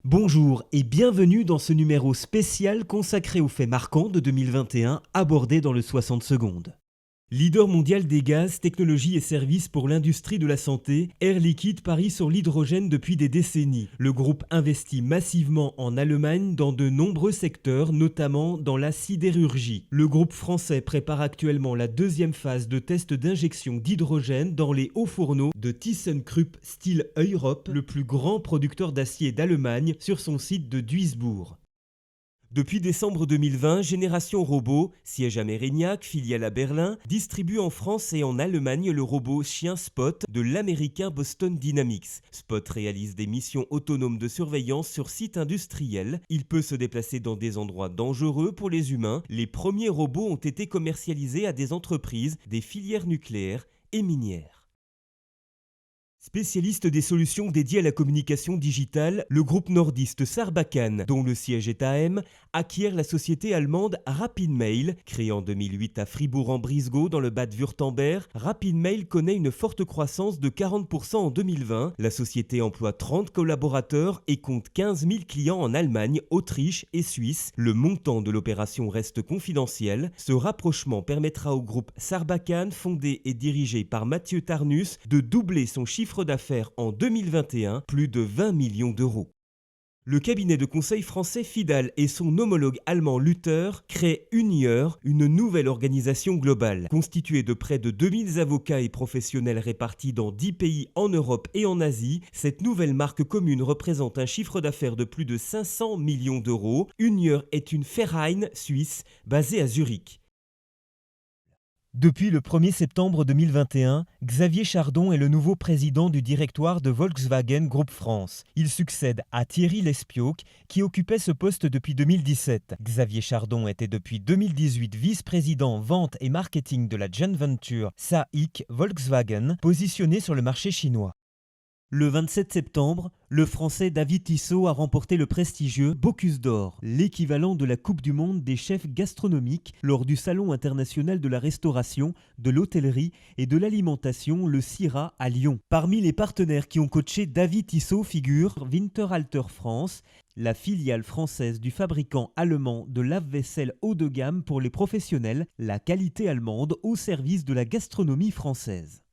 Bonjour et bienvenue dans ce numéro spécial consacré aux faits marquants de 2021 abordés dans le 60 secondes. Leader mondial des gaz, technologies et services pour l'industrie de la santé, Air Liquide parie sur l'hydrogène depuis des décennies. Le groupe investit massivement en Allemagne dans de nombreux secteurs, notamment dans la sidérurgie. Le groupe français prépare actuellement la deuxième phase de test d'injection d'hydrogène dans les hauts fourneaux de ThyssenKrupp Steel Europe, le plus grand producteur d'acier d'Allemagne, sur son site de Duisbourg. Depuis décembre 2020, Génération Robot, siège à Mérignac, filiale à Berlin, distribue en France et en Allemagne le robot chien Spot de l'américain Boston Dynamics. Spot réalise des missions autonomes de surveillance sur site industriel. Il peut se déplacer dans des endroits dangereux pour les humains. Les premiers robots ont été commercialisés à des entreprises, des filières nucléaires et minières. Spécialiste des solutions dédiées à la communication digitale, le groupe nordiste Sarbacane, dont le siège est à M, acquiert la société allemande RapidMail. Créée en 2008 à Fribourg-en-Brisgau dans le Bade-Wurtemberg, RapidMail connaît une forte croissance de 40% en 2020. La société emploie 30 collaborateurs et compte 15 000 clients en Allemagne, Autriche et Suisse. Le montant de l'opération reste confidentiel. Ce rapprochement permettra au groupe Sarbacane, fondé et dirigé par Mathieu Tarnus, de doubler son chiffre d'affaires en 2021, plus de 20 millions d'euros. Le cabinet de conseil français Fidal et son homologue allemand Luther créent Unieur, une nouvelle organisation globale. Constituée de près de 2000 avocats et professionnels répartis dans 10 pays en Europe et en Asie, cette nouvelle marque commune représente un chiffre d'affaires de plus de 500 millions d'euros. Unieur est une Verein suisse basée à Zurich. Depuis le 1er septembre 2021, Xavier Chardon est le nouveau président du directoire de Volkswagen Group France. Il succède à Thierry Lespioc, qui occupait ce poste depuis 2017. Xavier Chardon était depuis 2018 vice-président vente et marketing de la joint venture SAIC Volkswagen, positionnée sur le marché chinois. Le 27 septembre, le Français David Tissot a remporté le prestigieux Bocuse d'Or, l'équivalent de la Coupe du Monde des chefs gastronomiques lors du Salon international de la restauration, de l'hôtellerie et de l'alimentation, le CIRA à Lyon. Parmi les partenaires qui ont coaché David Tissot figure Winterhalter France, la filiale française du fabricant allemand de lave-vaisselle haut de gamme pour les professionnels, la qualité allemande au service de la gastronomie française.